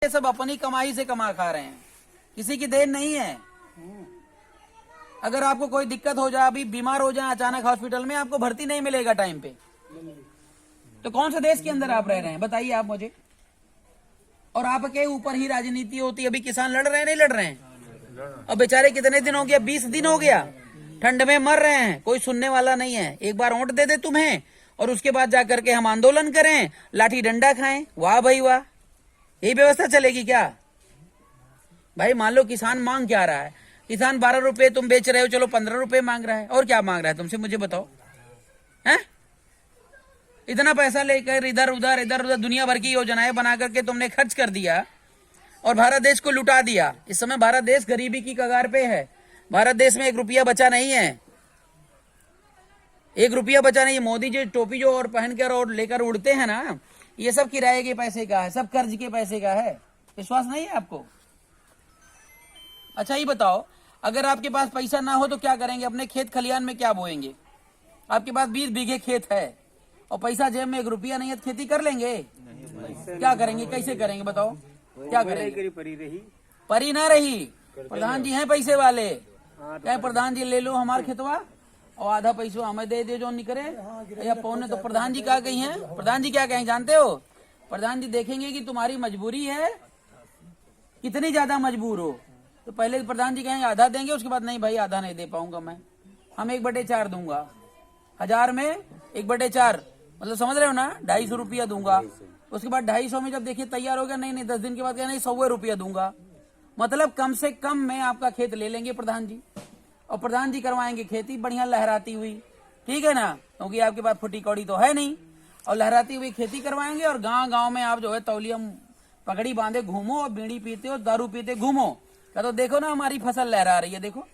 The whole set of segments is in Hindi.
ये सब अपनी कमाई से कमा खा रहे हैं, किसी की देन नहीं है। अगर आपको कोई दिक्कत हो जाए, अभी बीमार हो जाए अचानक हॉस्पिटल में, आपको भर्ती नहीं मिलेगा टाइम पे, तो कौन से देश के अंदर आप रह रहे हैं बताइए आप मुझे। और आपके ऊपर ही राजनीति होती है। अभी किसान लड़ रहे हैं नहीं लड़ रहे हैं? और बेचारे कितने दिन हो गया, 20 दिन हो गया, ठंड में मर रहे हैं, कोई सुनने वाला नहीं है। एक बार वोट दे दे तुम्हें और उसके बाद जाकर के हम आंदोलन करें, लाठी डंडा खाएं, वाह भाई वाह। यही व्यवस्था चलेगी क्या भाई? मान लो किसान मांग क्या रहा है, किसान 12 रुपए तुम बेच रहे हो, चलो 15 रुपए मांग रहा है, और क्या मांग रहा है तुमसे, मुझे बताओ। हैं? इतना पैसा लेकर इधर उधर दुनिया भर की योजनाएं बना करके तुमने खर्च कर दिया और भारत देश को लुटा दिया। इस समय भारत देश गरीबी की कगार पे है। भारत देश में 1 रुपया बचा नहीं है, 1 रुपया बचा नहीं है। मोदी जी टोपी जो और पहनकर और लेकर उड़ते हैं ना, ये सब किराए के पैसे का है, सब कर्ज के पैसे का है। विश्वास नहीं है आपको? अच्छा ये बताओ, अगर आपके पास पैसा ना हो तो क्या करेंगे? अपने खेत खलियान में क्या बोएंगे? आपके पास 20 बीघे खेत है और पैसा जेब में 1 रुपया नहीं है, तो खेती कर लेंगे? क्या करेंगे, कैसे करेंगे बताओ? क्या करेंगे? परी ना रही, प्रधान जी हैं पैसे वाले, क्या प्रधान जी ले लो हमारे खेतवा और आधा पैसा हमें दे दे जो निकले या पौने। तो प्रधान जी क्या कही हैं? प्रधान जी क्या कहें जानते हो? प्रधान जी देखेंगे कि तुम्हारी मजबूरी है, कितनी ज्यादा मजबूर हो, तो पहले प्रधान जी कहेंगे आधा देंगे, उसके बाद नहीं भाई आधा नहीं दे पाऊंगा मैं, हम 1/4 दूंगा। 1000 में 1/4 मतलब समझ रहे हो ना, 250 रुपया दूंगा। उसके बाद 250 में जब देखिए तैयार हो गया, नहीं 10 दिन के बाद नहीं 100 रुपया दूंगा। मतलब कम से कम में आपका खेत ले लेंगे प्रधान जी, और प्रधान जी करवाएंगे खेती बढ़िया लहराती हुई, ठीक है ना, क्योंकि आपके पास फुटी कौड़ी तो है नहीं, और लहराती हुई खेती करवाएंगे। और गांव गांव में आप जो है तौलिया पगड़ी बांधे घूमो और बीड़ी पीते हो, दारू पीते घूमो, तो देखो ना हमारी फसल लहरा रही है, देखो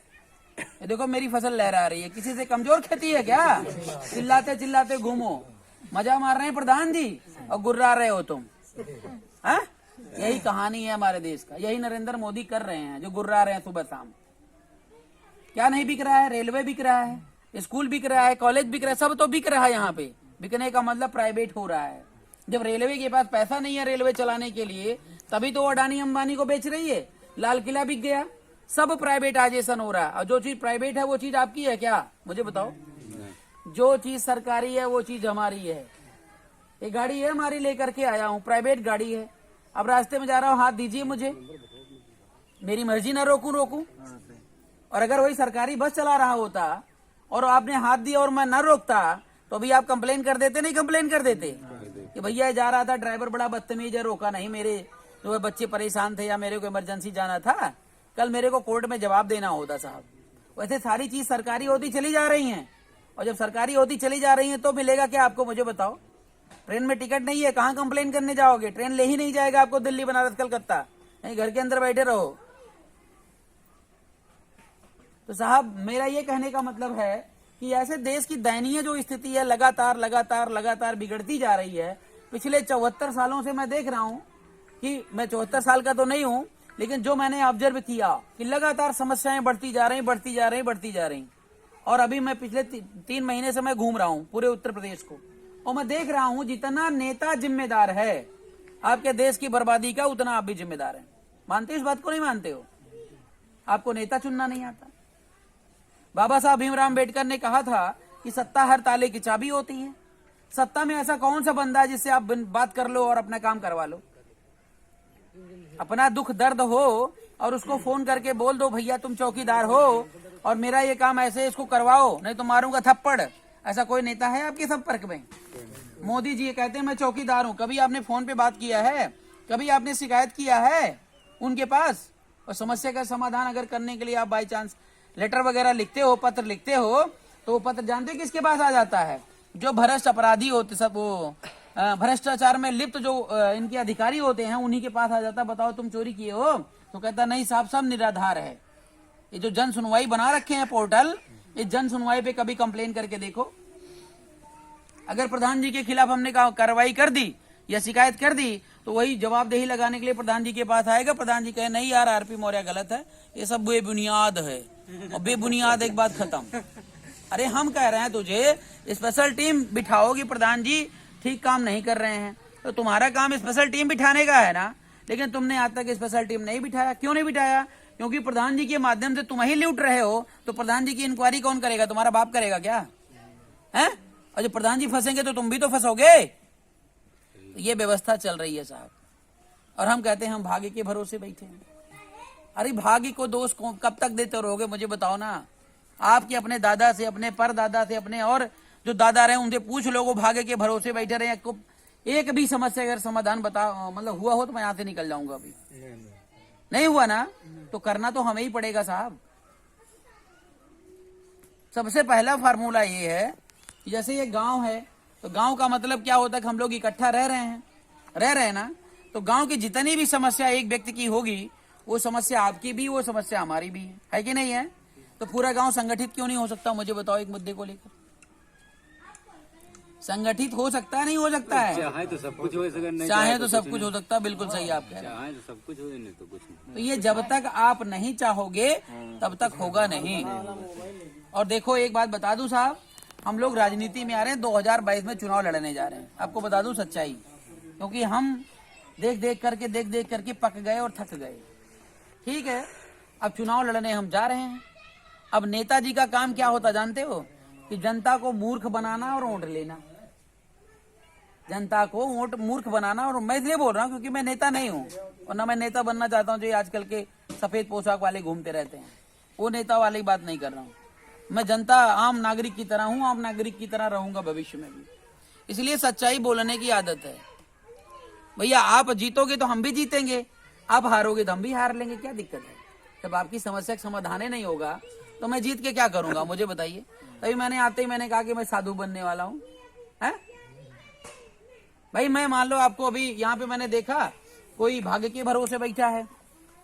ये देखो मेरी फसल लहरा रही है। किसी से कमजोर खेती है क्या? चिल्लाते चिल्लाते घूमो, मजा मार रहे हैं प्रधान जी और गुर्रा रहे हो तुम। हाँ, यही कहानी है हमारे देश का, यही नरेंद्र मोदी कर रहे हैं, जो गुर्रा रहे हैं सुबह शाम। क्या नहीं बिक रहा है? रेलवे बिक रहा है, स्कूल बिक रहा है, कॉलेज बिक रहा है, सब तो बिक रहा है। यहाँ पे बिकने का मतलब प्राइवेट हो रहा है। जब रेलवे के पास पैसा नहीं है रेलवे चलाने के लिए, तभी तो अडानी अंबानी को बेच रही है। लाल किला बिक गया, सब प्राइवेटाइजेशन हो रहा है। और जो चीज प्राइवेट है वो चीज आपकी है क्या, मुझे बताओ? जो चीज सरकारी है वो चीज हमारी है। एक गाड़ी है हमारी, लेकर के आया हूँ, प्राइवेट गाड़ी है। अब रास्ते में जा रहा हूँ, हाथ दीजिए मुझे, मेरी मर्जी ना रोकूं। और अगर वही सरकारी बस चला रहा होता और आपने हाथ दिया और मैं न रोकता, तो भी आप कंप्लेन कर देते? नहीं कंप्लेन कर देते कि भैया जा रहा था, ड्राइवर बड़ा बदतमीज है, रोका नहीं, मेरे जो है बच्चे परेशान थे या मेरे को इमरजेंसी जाना था, कल मेरे को कोर्ट में जवाब देना होता साहब। वैसे सारी चीज सरकारी होती चली जा रही हैं, और जब सरकारी होती चली जा रही हैं तो मिलेगा क्या आपको, मुझे बताओ? ट्रेन में टिकट नहीं है, कहाँ कंप्लेन करने जाओगे? ट्रेन ले ही नहीं जाएगा आपको दिल्ली, बनारस, कलकत्ता, नहीं घर के अंदर बैठे रहो। तो साहब मेरा ये कहने का मतलब है कि ऐसे देश की दयनीय जो स्थिति है, लगातार बिगड़ती जा रही है। पिछले 74 सालों से मैं देख रहा हूं कि मैं 74 साल का तो नहीं हूं, लेकिन जो मैंने ऑब्जर्व किया कि लगातार समस्याएं बढ़ती जा रही। और अभी मैं पिछले 3 महीने से मैं घूम रहा हूं पूरे उत्तर प्रदेश को, और मैं देख रहा हूं जितना नेता जिम्मेदार है आपके देश की बर्बादी का, उतना आप भी जिम्मेदार हैं। मानते हो इस बात को? नहीं मानते हो? आपको नेता चुनना नहीं आता। बाबा साहब भीमराव अम्बेडकर ने कहा था कि सत्ता हर ताले की चाबी होती है। सत्ता में ऐसा कौन सा बंदा है जिससे आप बात कर लो और अपना काम करवा लो? अपना दुख दर्द हो और उसको फोन करके बोल दो भैया तुम चौकीदार हो और मेरा ये काम ऐसे इसको करवाओ, नहीं तो मारूंगा थप्पड़। ऐसा कोई नेता है आपके संपर्क में? मोदी जी ये कहते हैं मैं चौकीदार हूं। कभी आपने फोन पे बात किया है? कभी आपने शिकायत किया है उनके पास? और समस्या का समाधान अगर करने के लिए आप बाई चांस लेटर वगैरह लिखते हो, पत्र लिखते हो, तो वो पत्र जानते हो किसके पास आ जाता है? जो भ्रष्ट अपराधी होते, सब वो भ्रष्टाचार में लिप्त जो इनके अधिकारी होते हैं, उन्हीं के पास आ जाता। बताओ तुम चोरी किए हो? तो कहता नहीं साहब सब निराधार है। ये जो जन सुनवाई बना रखे हैं पोर्टल, इस जन सुनवाई पे कभी कंप्लेन करके देखो। अगर प्रधान जी के खिलाफ हमने कार्रवाई कर दी या शिकायत कर दी, तो वही जवाबदेही लगाने के लिए प्रधान जी के पास आएगा। प्रधान जी कहे नहीं यार आरपी मौर्य गलत है, ये सब बेबुनियाद है, और बेबुनियाद एक बात खत्म। अरे हम कह रहे हैं तुझे स्पेशल टीम बिठाओ कि प्रधान जी ठीक काम नहीं कर रहे हैं, तो तुम्हारा काम स्पेशल टीम बिठाने का है ना, लेकिन तुमने आज तक स्पेशल टीम नहीं बिठाया। क्यों नहीं बिठाया? क्योंकि प्रधान जी के माध्यम से तुम ही लूट रहे हो, तो प्रधान जी की इंक्वायरी कौन करेगा? तुम्हारा बाप करेगा क्या है? और जब प्रधान जी फंसेंगे तो तुम भी तो फंसोगे। तो ये व्यवस्था चल रही है साहब, और हम कहते हैं हम भाग्य के भरोसे बैठे हैं। अरे भाग्य को दोष कब तक देते रहोगे? मुझे बताओ ना। आपके अपने दादा से, अपने परदादा से, अपने और जो दादा रहे उनसे पूछ लो, भाग्य के भरोसे बैठे रहे। एक भी समस्या अगर समाधान बता मतलब हुआ हो तो मैं यहाँ से निकल जाऊंगा। अभी नहीं हुआ ना, तो करना तो हमें ही पड़ेगा साहब। सबसे पहला फार्मूला ये है कि जैसे ये गांव है, तो गांव का मतलब क्या होता है कि हम लोग इकट्ठा रह रहे हैं ना। तो गांव की जितनी भी समस्या एक व्यक्ति की होगी, वो समस्या आपकी भी, वो समस्या हमारी भी है कि नहीं है? तो पूरा गांव संगठित क्यों नहीं हो सकता? मुझे बताओ एक मुद्दे को लेकर। संगठित हो सकता है, नहीं हो सकता है? चाहे तो सब कुछ हो सकता है, चाहे तो सब कुछ हो सकता है। बिल्कुल सही आप कह रहे हैं। चाहे तो सब कुछ हो, नहीं तो कुछ नहीं। तो ये जब तक आप नहीं चाहोगे तब तक होगा नहीं। और देखो एक बात बता दूं साहब, हम लोग राजनीति में आ रहे हैं, 2022 में चुनाव लड़ने जा रहे हैं। आपको बता दूं सच्चाई, क्योंकि हम देख देख करके पक गए और थक गए। ठीक है, अब चुनाव लड़ने हम जा रहे हैं। अब नेताजी का काम क्या होता जानते हो? कि जनता को मूर्ख बनाना और वोट लेना। जनता को वोट मूर्ख बनाना। और मैं इसलिए बोल रहा हूँ क्योंकि मैं नेता नहीं हूँ, और ना मैं नेता बनना चाहता हूँ जो आजकल के सफेद पोशाक वाले घूमते रहते हैं। वो नेता वाली बात नहीं कर रहा हूँ। मैं जनता, आम नागरिक की तरह हूँ, आम नागरिक की तरह रहूंगा भविष्य में भी। इसलिए सच्चाई बोलने की आदत है। भैया आप जीतोगे तो हम भी जीतेंगे, आप हारोगे तो हम भी हार लेंगे। क्या दिक्कत है? जब आपकी समस्या का समाधान ही नहीं होगा तो मैं जीत के क्या करूंगा? मुझे बताइए। तभी मैंने आते ही मैंने कहा कि मैं साधु बनने वाला हूँ। भाई मैं मान लो आपको अभी यहाँ पे मैंने देखा, कोई भाग्य के भरोसे बैठा है,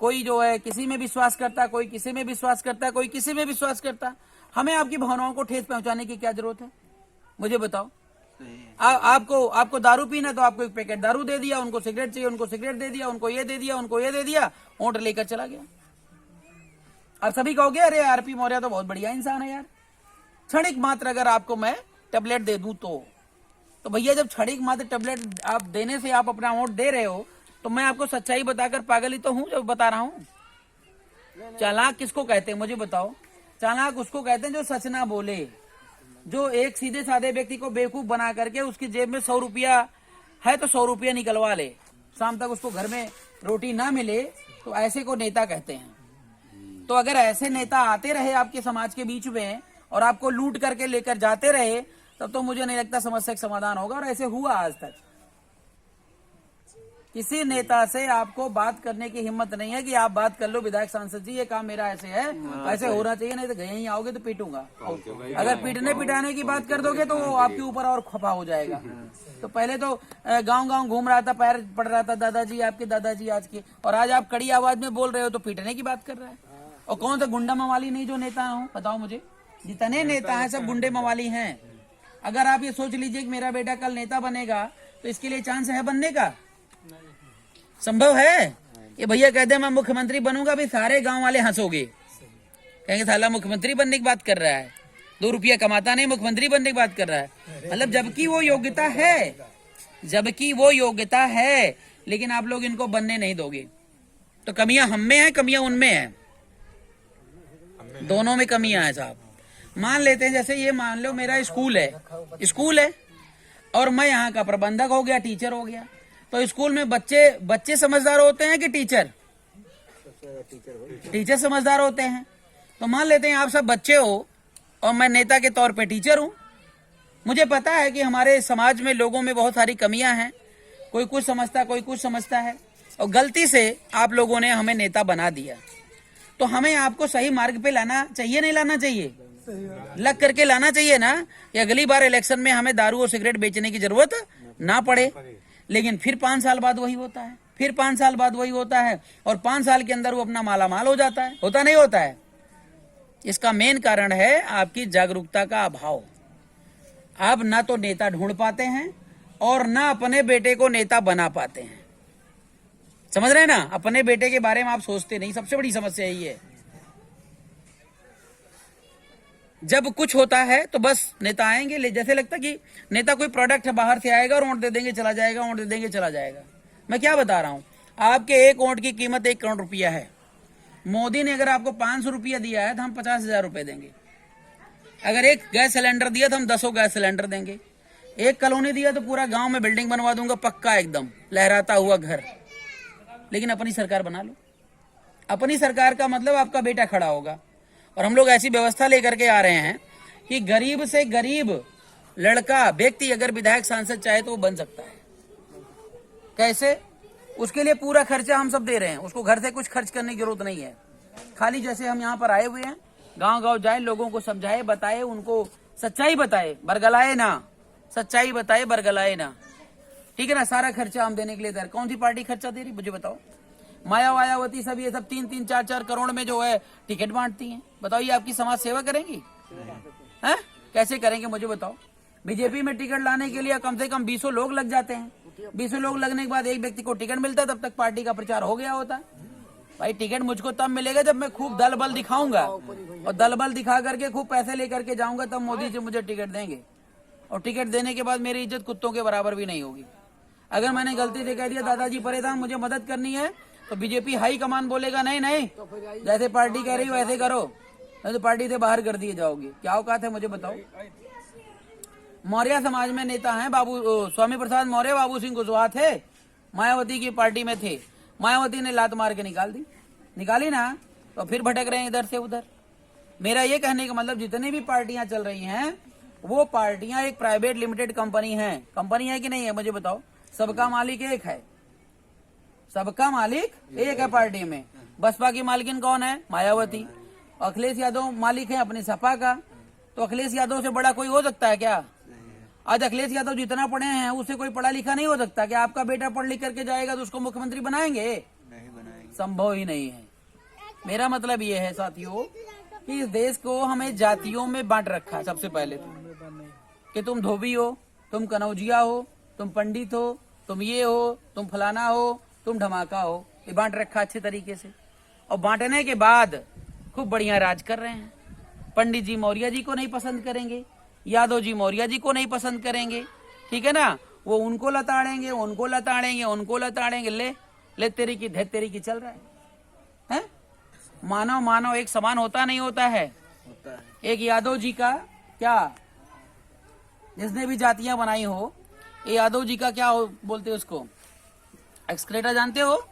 कोई जो है किसी में विश्वास करता, कोई किसी में विश्वास करता, कोई किसी में विश्वास करता। हमें आपकी भावनाओं को ठेस पहुंचाने की क्या जरूरत है? मुझे बताओ। आपको दारू पीना तो आपको एक पैकेट दारू दे दिया, उनको सिगरेट चाहिए उनको सिगरेट दे दिया, उनको ये दे दिया, उनको ये दे दिया, वोट लेकर चला गया। और सभी कहोगे अरे आरपी मौर्य तो बहुत बढ़िया इंसान है यार। क्षणिक मात्र अगर आपको मैं टेबलेट दे दूं तो भैया जब क्षणिक मात्र टेबलेट आप देने से आप अपना वोट दे रहे हो, तो मैं आपको सच्चाई बताकर पागल ही तो हूं जो बता रहा हूं। चालाक किसको कहते हैं मुझे बताओ? चालाक उसको कहते हैं जो सच ना बोले, जो एक सीधे साधे व्यक्ति को बेवकूफ बना करके उसकी जेब में 100 रुपया है तो 100 रुपया निकलवा ले, शाम तक उसको घर में रोटी ना मिले, तो ऐसे को नेता कहते हैं। तो अगर ऐसे नेता आते रहे आपके समाज के बीच में और आपको लूट करके लेकर जाते रहे, तब तो मुझे नहीं लगता समस्या का समाधान होगा। और ऐसे हुआ आज तक। किसी नेता से आपको बात करने की हिम्मत नहीं है कि आप बात कर लो विधायक सांसद जी ये काम मेरा ऐसे है, ऐसे होना चाहिए, नहीं तो यहीं आओगे तो पीटूंगा। अगर पीटने पिटाने की बात कर दोगे तो वो आपके ऊपर और खफा हो जाएगा। तो पहले तो गांव-गांव घूम रहा था, पैर पड़ रहा था दादाजी आपके दादाजी आज के, और आज आप कड़ी आवाज में बोल रहे हो तो पीटने की बात कर रहा है। और कौन सा गुंडा मवाली नहीं जो नेता हो? बताओ मुझे। जितने नेता हैं सब गुंडे मवाली हैं। अगर आप ये सोच लीजिए कि मेरा बेटा कल नेता बनेगा तो इसके लिए चांस है बनने का? संभव है? ये भैया कहते हैं मैं मुख्यमंत्री बनूंगा, भी सारे गांव वाले हंसोगे, कहेंगे साला मुख्यमंत्री बनने की बात कर रहा है, 2 रुपया कमाता नहीं मुख्यमंत्री बनने की बात कर रहा है। मतलब जबकि वो योग्यता है, लेकिन आप लोग इनको बनने नहीं दोगे। तो कमियां हम में है, कमियां उनमें है, दोनों में कमियां है साहब। मान लेते हैं जैसे ये मान लो मेरा स्कूल है और मैं यहाँ का प्रबंधक हो गया, टीचर हो गया, तो स्कूल में बच्चे समझदार होते हैं कि टीचर समझदार होते हैं? तो मान लेते हैं आप सब बच्चे हो और मैं नेता के तौर पे टीचर हूँ। मुझे पता है कि हमारे समाज में लोगों में बहुत सारी कमियां हैं, कोई कुछ समझता कोई कुछ समझता है, और गलती से आप लोगों ने हमें नेता बना दिया। तो हमें आपको सही मार्ग पे लाना चाहिए, नहीं लाना चाहिए? लग करके लाना चाहिए ना, कि अगली बार इलेक्शन में हमें दारू और सिगरेट बेचने की जरूरत ना पड़े। लेकिन फिर 5 साल बाद वही होता है, फिर 5 साल बाद वही होता है, और 5 साल के अंदर वो अपना मालामाल हो जाता है। होता नहीं होता है? इसका मेन कारण है आपकी जागरूकता का अभाव। आप ना तो नेता ढूंढ पाते हैं और ना अपने बेटे को नेता बना पाते हैं। समझ रहे हैं ना? अपने बेटे के बारे में आप सोचते नहीं, सबसे बड़ी समस्या यही है। जब कुछ होता है तो बस नेता आएंगे, जैसे लगता कि नेता कोई प्रोडक्ट है, बाहर से आएगा और वोट दे देंगे चला जाएगा, वोट दे देंगे चला जाएगा। मैं क्या बता रहा हूं, आपके एक वोट की कीमत 1 करोड़ रुपया है। मोदी ने अगर आपको 500 रुपया दिया है तो हम 50,000 रुपए देंगे। अगर एक गैस सिलेंडर दिया तो हम 10 गैस सिलेंडर देंगे। एक कॉलोनी दिया तो पूरा गांव में बिल्डिंग बनवा दूंगा, पक्का एकदम लहराता हुआ घर। लेकिन अपनी सरकार बना लो। अपनी सरकार का मतलब आपका बेटा खड़ा होगा। और हम लोग ऐसी व्यवस्था लेकर के आ रहे हैं कि गरीब से गरीब लड़का व्यक्ति अगर विधायक सांसद चाहे तो वो बन सकता है। कैसे? उसके लिए पूरा खर्चा हम सब दे रहे हैं। उसको घर से कुछ खर्च करने की जरूरत नहीं है। खाली जैसे हम यहाँ पर आए हुए हैं, गांव-गांव जाए, लोगों को समझाए, बताए, उनको सच्चाई बताए, बरगलाए ना, सच्चाई बताए, बरगलाए ना। ठीक है ना? सारा खर्चा हम देने के लिए तैयार। कौन सी पार्टी खर्चा दे रही मुझे बताओ? मायावती सब ये सब 3-3, 4-4 करोड़ में जो है टिकट बांटती हैं। बताओ ये आपकी समाज सेवा करेंगी? हैं? कैसे करेंगे मुझे बताओ? बीजेपी में टिकट लाने के लिए कम से कम 20 लोग लग जाते हैं। 20 लोग लगने के बाद एक व्यक्ति को टिकट मिलता है, तब तक पार्टी का प्रचार हो गया होता है। भाई टिकट मुझको तब मिलेगा जब मैं खूब दल बल दिखाऊंगा, और दल बल दिखा करके खूब पैसे लेकर के जाऊंगा, तब मोदी जी मुझे टिकट देंगे। और टिकट देने के बाद मेरी इज्जत कुत्तों के बराबर भी नहीं होगी। अगर मैंने गलती से कह दिया दादाजी परेशान, मुझे मदद करनी है, तो बीजेपी हाई कमान बोलेगा नहीं नहीं, जैसे पार्टी कह रही वैसे करो, नहीं तो पार्टी से बाहर कर दिए जाओगे। क्या औकात है मुझे बताओ? मौर्य समाज में नेता हैं स्वामी प्रसाद मौर्य, बाबू सिंह कुशवाहा थे, मायावती की पार्टी में थे। मायावती ने लात मार के निकाली ना, तो फिर भटक रहे हैं इधर से उधर। मेरा ये कहने का मतलब जितनी भी पार्टियां चल रही हैं, वो पार्टियां एक प्राइवेट लिमिटेड कंपनी है। कंपनी है कि नहीं है मुझे बताओ? सबका मालिक एक है, सबका मालिक एक है पार्टी में। बसपा की मालकिन कौन है? मायावती। अखिलेश यादव मालिक है अपने सपा का। तो अखिलेश यादव से बड़ा कोई हो सकता है क्या? आज अखिलेश यादव जितना पढ़े हैं उससे कोई पढ़ा लिखा नहीं हो सकता। क्या आपका बेटा पढ़ लिख करके जाएगा तो उसको मुख्यमंत्री बनाएंगे? नहीं बनाएंगे, संभव ही नहीं है। मेरा मतलब ये है साथियों कि इस देश को हमें जातियों में बांट रखा है। सबसे पहले तो कि तुम धोबी हो, तुम कनौजिया हो, तुम पंडित हो, तुम ये हो, तुम फलाना हो, तुम धमाका हो। ये बांट रखा अच्छे तरीके से। और बांटने के बाद खूब बढ़िया राज कर रहे हैं। पंडित जी मौर्य जी को नहीं पसंद करेंगे, यादव जी मौर्य जी को नहीं पसंद करेंगे, ठीक है ना? वो उनको लताड़ेंगे, उनको लताड़ेंगे, उनको लताड़ेंगे। ले तेरी की धे तेरी की चल रहा है? मानव एक समान होता नहीं होता है? एक यादव जी का क्या, जिसने भी जातियां बनाई हो, ये यादव जी का क्या बोलते हो उसको? एक्सक्रेटर जानते हो?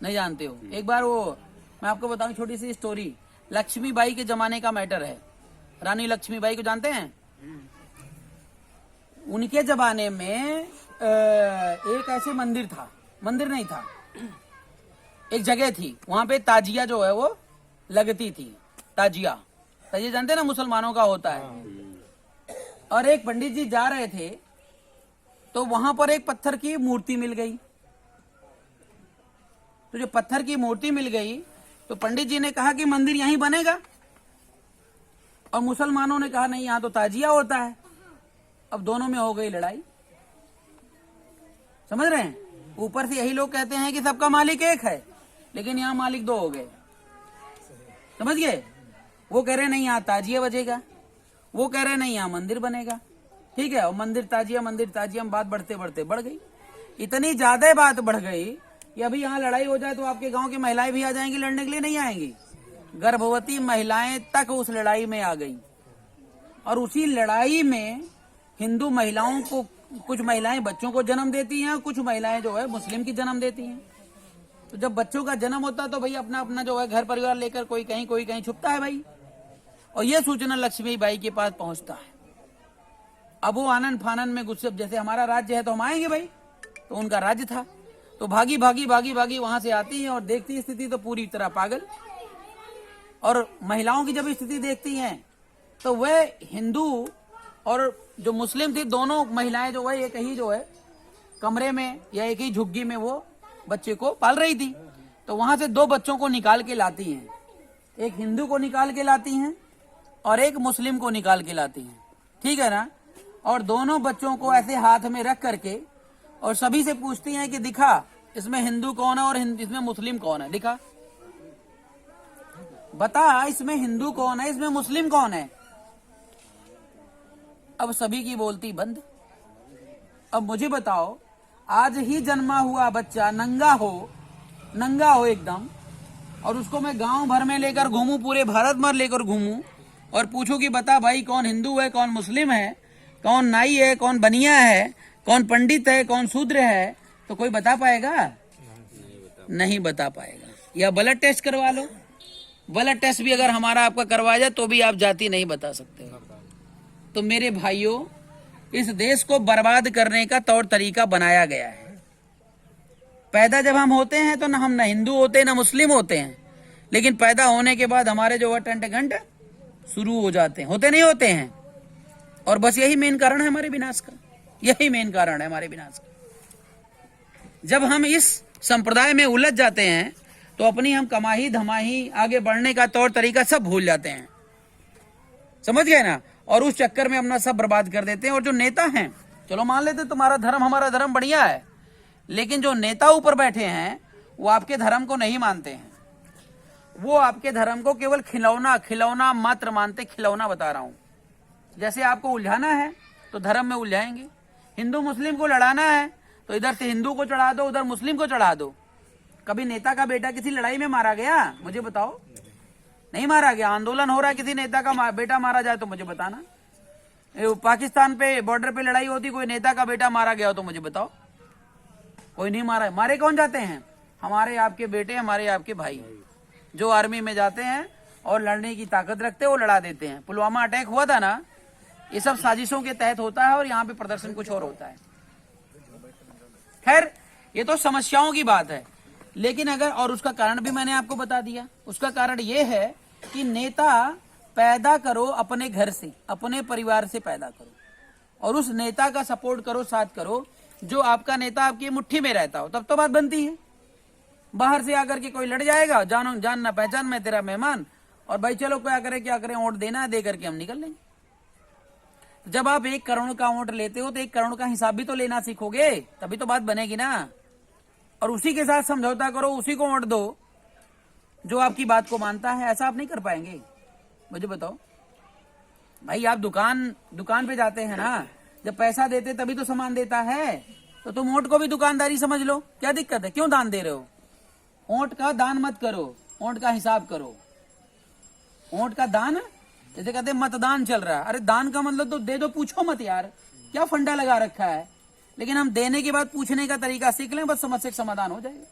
नहीं जानते हो? एक बार वो मैं आपको बताऊं छोटी सी स्टोरी। लक्ष्मीबाई के जमाने का मैटर है। रानी लक्ष्मीबाई को जानते हैं? उनके जमाने में एक ऐसे मंदिर था, मंदिर नहीं था, एक जगह थी, वहां पे ताजिया जो है वो लगती थी। ताजिया जानते हैं ना, मुसलमानों का होता है। और एक पंडित जी जा रहे थे तो वहां पर एक पत्थर की मूर्ति मिल गई। तो जो पत्थर की मूर्ति मिल गई तो पंडित जी ने कहा कि मंदिर यहीं बनेगा, और मुसलमानों ने कहा नहीं, यहां तो ताजिया होता है। अब दोनों में हो गई लड़ाई। समझ रहे हैं? ऊपर से यही लोग कहते हैं कि सबका मालिक एक है, लेकिन यहाँ मालिक दो हो गए। समझ गए? वो कह रहे नहीं यहाँ ताजिया बजेगा, वो कह रहे नहीं यहाँ मंदिर बनेगा। ठीक है, और मंदिर ताजिया में बात बढ़ते बढ़ते बढ़ गई। इतनी ज्यादा बात बढ़ गई कि अभी यहाँ लड़ाई हो जाए तो आपके गांव की महिलाएं भी आ जाएंगी लड़ने के लिए, नहीं आएंगी? गर्भवती महिलाएं तक उस लड़ाई में आ गई। और उसी लड़ाई में हिंदू महिलाओं को, कुछ महिलाएं बच्चों को जन्म देती हैं, कुछ महिलाएं जो है मुस्लिम की जन्म देती हैं। तो जब बच्चों का जन्म होता है तो भाई अपना अपना जो है घर परिवार लेकर कोई कहीं छुपता है भाई। और यह सूचना लक्ष्मीबाई के पास पहुंचता है। अब वो आनंद फानन में गुस्से, जैसे हमारा राज्य है तो हम आएंगे भाई, तो उनका राज्य था। तो भागी वहां से आती है और देखती स्थिति तो पूरी तरह पागल। और महिलाओं की जब स्थिति देखती हैं तो वह हिंदू और जो मुस्लिम थी, दोनों महिलाएं जो है एक ही जो है कमरे में या एक ही झुग्गी में वो बच्चे को पाल रही थी। तो वहां से दो बच्चों को निकाल के लाती हैं, एक हिंदू को निकाल के लाती हैं और एक मुस्लिम को निकाल के लाती हैं। ठीक है ना? और दोनों बच्चों को ऐसे हाथ में रख करके और सभी से पूछती हैं कि दिखा इसमें हिंदू कौन है और इसमें मुस्लिम कौन है, दिखा बता इसमें हिंदू कौन है, इसमें मुस्लिम कौन है। अब सभी की बोलती बंद। अब मुझे बताओ, आज ही जन्मा हुआ बच्चा नंगा हो एकदम, और उसको मैं गांव भर में लेकर घूमूं, पूरे भारत भर लेकर घूमूं और पूछूं कि बता भाई कौन हिंदू है, कौन मुस्लिम है, कौन नाई है, कौन बनिया है, कौन पंडित है, कौन शूद्र है, तो कोई बता पाएगा? नहीं बता पाएगा। या ब्लड टेस्ट करवा लो, ब्लड टेस्ट भी अगर हमारा आपका करवाया जाए तो भी आप जाति नहीं बता सकते हो। तो मेरे भाइयों, इस देश को बर्बाद करने का तौर तरीका बनाया गया है। पैदा जब हम होते हैं तो ना हम न हिंदू होते ना मुस्लिम होते हैं, लेकिन पैदा होने के बाद हमारे जो अटंट शुरू हो जाते हैं, होते नहीं होते हैं। और बस यही मेन कारण है हमारे विनाश का, यही मेन कारण है हमारे विनाश का। जब हम इस संप्रदाय में उलझ जाते हैं तो अपनी हम कमाही धमाही आगे बढ़ने का तौर तरीका सब भूल जाते हैं, समझ गए ना, और उस चक्कर में अपना सब बर्बाद कर देते हैं। और जो नेता हैं, चलो मान लेते तुम्हारा धर्म हमारा धर्म बढ़िया है, लेकिन जो नेता ऊपर बैठे हैं वो आपके धर्म को नहीं मानते हैं, वो आपके धर्म को केवल खिलौना मात्र मानते। खिलौना बता रहा हूं, जैसे आपको उलझाना है तो धर्म में उलझाएंगे, हिंदू मुस्लिम को लड़ाना है तो इधर से हिंदू को चढ़ा दो, उधर मुस्लिम को चढ़ा दो। कभी नेता का बेटा किसी लड़ाई में मारा गया? मुझे बताओ, नहीं मारा गया। आंदोलन हो रहा है, किसी नेता का बेटा मारा जाए तो मुझे बताना। पाकिस्तान पे बॉर्डर पे लड़ाई होती, कोई नेता का बेटा मारा गया हो तो मुझे बताओ। कोई नहीं मारा है। मारे कौन जाते हैं? हमारे आपके बेटे, हमारे आपके भाई, जो आर्मी में जाते हैं और लड़ने की ताकत रखते हैं, वो लड़ा देते हैं। पुलवामा अटैक हुआ था ना, ये सब साजिशों के तहत होता है और यहाँ पे प्रदर्शन कुछ और होता है। खैर, ये तो समस्याओं की बात है, लेकिन अगर, और उसका कारण भी मैंने आपको बता दिया। उसका कारण ये है कि नेता पैदा करो अपने घर से, अपने परिवार से पैदा करो, और उस नेता का सपोर्ट करो, साथ करो, जो आपका नेता आपकी मुट्ठी में रहता हो, तब तो बात बनती है। बाहर से आकर के कोई लड़ जाएगा, जान ना पहचान, मैं तेरा मेहमान, और भाई चलो क्या करें, वोट देना है, दे करके हम निकल लेंगे। जब आप 1 करोड़ का वोट लेते हो तो 1 करोड़ का हिसाब भी तो लेना सीखोगे, तभी तो बात बनेगी ना। और उसी के साथ समझौता करो, उसी को वोट दो जो आपकी बात को मानता है। ऐसा आप नहीं कर पाएंगे। मुझे बताओ भाई, आप दुकान पे जाते हैं ना, जब पैसा देते तभी तो सामान देता है, तो तुम वोट को भी दुकानदारी समझ लो। क्या दिक्कत है? क्यों दान दे रहे हो? वोट का दान मत करो, वोट का हिसाब करो। वोट का दान, जैसे कहते हैं मतदान चल रहा है, अरे दान का मतलब तो दे दो, पूछो मत यार, क्या फंडा लगा रखा है। लेकिन हम देने के बाद पूछने का तरीका सीख लें, बस समस्या का समाधान हो जाएगा।